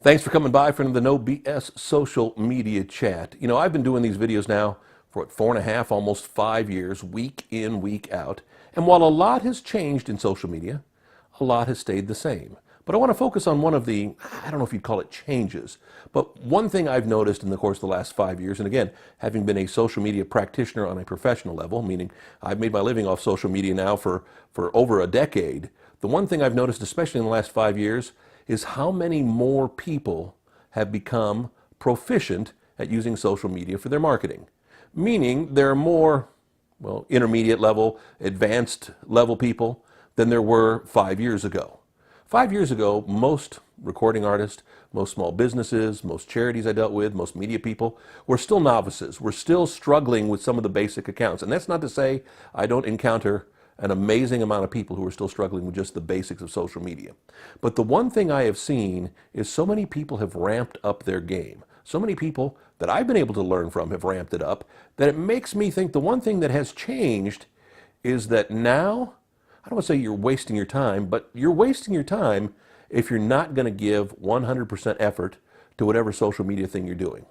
Thanks for coming by for the No BS social media chat. You know, I've been doing these videos now for 4.5, almost 5 years, week in, week out. And while a lot has changed in social media, a lot has stayed the same. But I want to focus on one of the, I don't know if you'd call it changes, but one thing I've noticed in the course of the last 5 years, and again, having been a social media practitioner on a professional level, meaning I've made my living off social media now for over a decade, the one thing I've noticed, especially in the last 5 years, is how many more people have become proficient at using social media for their marketing. Meaning there are more, well, intermediate level, advanced level people than there were 5 years ago. 5 years ago, most recording artists, most small businesses, most charities I dealt with, most media people were still novices. We're still struggling with some of the basic accounts. And that's not to say I don't encounter an amazing amount of people who are still struggling with just the basics of social media. But the one thing I have seen is so many people have ramped up their game. So many people that I've been able to learn from have ramped it up that it makes me think the one thing that has changed is that now, I don't want to say you're wasting your time, but you're wasting your time if you're not going to give 100% effort to whatever social media thing you're doing.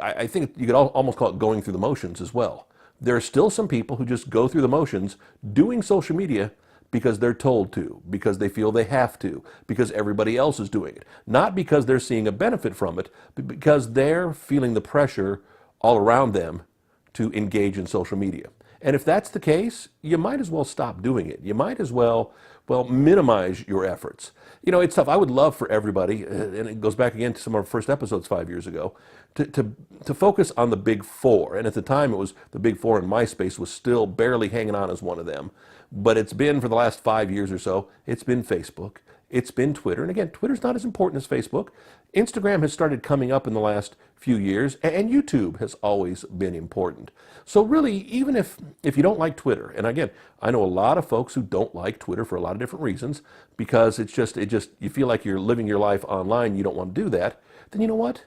I think you could almost call it going through the motions as well. There are still some people who just go through the motions doing social media because they're told to, because they feel they have to, because everybody else is doing it. Not because they're seeing a benefit from it, but because they're feeling the pressure all around them to engage in social media. And if that's the case, you might as well stop doing it. You might as well, minimize your efforts. You know, it's tough. I would love for everybody, and it goes back again to some of our first episodes 5 years ago, to focus on the big four. And at the time, it was the big four, and MySpace was still barely hanging on as one of them. But it's been, for the last 5 years or so, it's been Facebook, it's been Twitter. And again, Twitter's not as important as Facebook. Instagram has started coming up in the last few years, and YouTube has always been important. So really, even if you don't like Twitter, and again, I know a lot of folks who don't like Twitter for a lot of different reasons, because it just you feel like you're living your life online, you don't want to do that, then you know what?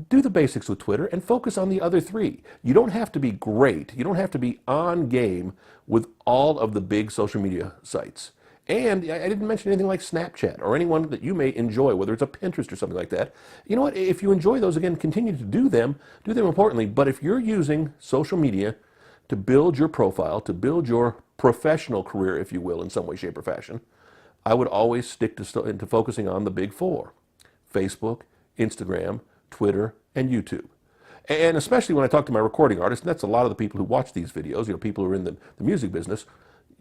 Do the basics with Twitter and focus on the other three. You don't have to be great. You don't have to be on game with all of the big social media sites. And I didn't mention anything like Snapchat or anyone that you may enjoy, whether it's a Pinterest or something like that. You know what? If you enjoy those, again, continue to do them importantly. But if you're using social media to build your profile, to build your professional career, if you will, in some way, shape, or fashion, I would always stick to focusing on the big four: Facebook, Instagram, Twitter, and YouTube. And especially when I talk to my recording artists, and that's a lot of the people who watch these videos, you know, people who are in the music business,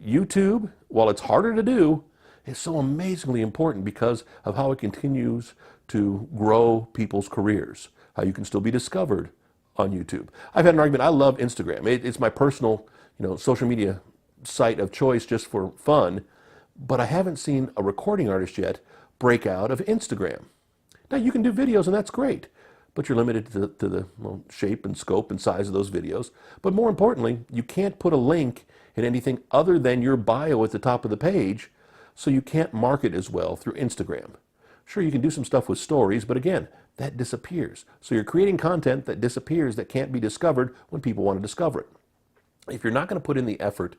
YouTube, while it's harder to do, is so amazingly important because of how it continues to grow people's careers, how you can still be discovered on YouTube. I've had an argument. I love Instagram. It's my personal, social media site of choice just for fun, but I haven't seen a recording artist yet break out of Instagram. Now, you can do videos, and that's great, but you're limited to the shape and scope and size of those videos. But more importantly, you can't put a link in anything other than your bio at the top of the page, so you can't market as well through Instagram. Sure, you can do some stuff with stories, but again, that disappears. So you're creating content that disappears, that can't be discovered when people want to discover it. If you're not going to put in the effort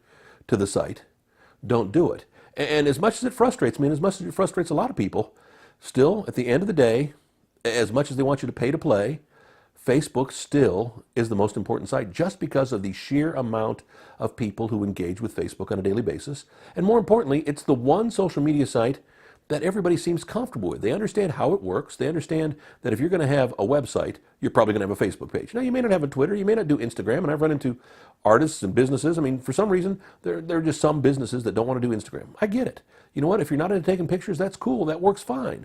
to the site, don't do it. And as much as it frustrates me, and as much as it frustrates a lot of people, still, at the end of the day, as much as they want you to pay to play, Facebook still is the most important site just because of the sheer amount of people who engage with Facebook on a daily basis. And more importantly, it's the one social media site that everybody seems comfortable with. They understand how it works. They understand that if you're going to have a website, you're probably going to have a Facebook page. Now, you may not have a Twitter, you may not do Instagram, and I've run into artists and businesses. I mean, for some reason, there are just some businesses that don't want to do Instagram. I get it. You know what? If you're not into taking pictures, that's cool. That works fine.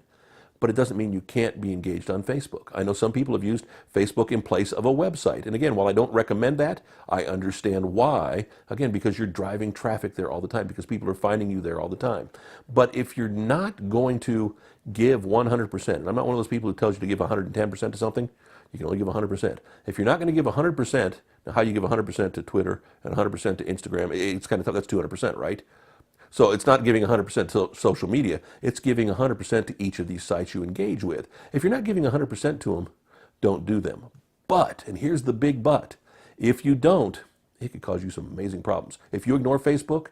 But it doesn't mean you can't be engaged on Facebook. I know some people have used Facebook in place of a website. And again, while I don't recommend that, I understand why. Again, because you're driving traffic there all the time, because people are finding you there all the time. But if you're not going to give 100%, and I'm not one of those people who tells you to give 110% to something, you can only give 100%. If you're not going to give 100%, now how you give 100% to Twitter and 100% to Instagram, it's kind of tough. That's 200%, right? So it's not giving 100% to social media, it's giving 100% to each of these sites you engage with. If you're not giving 100% to them, don't do them. But, and here's the big but, if you don't, it could cause you some amazing problems. If you ignore Facebook,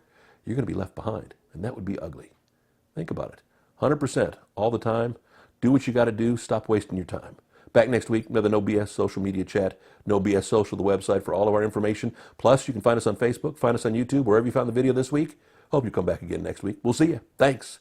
you're going to be left behind, and that would be ugly. Think about it. 100% all the time. Do what you got to do. Stop wasting your time. Back next week, another No BS Social Media Chat. No BS Social, the website for all of our information. Plus, you can find us on Facebook, find us on YouTube, wherever you found the video this week. Hope you come back again next week. We'll see you. Thanks.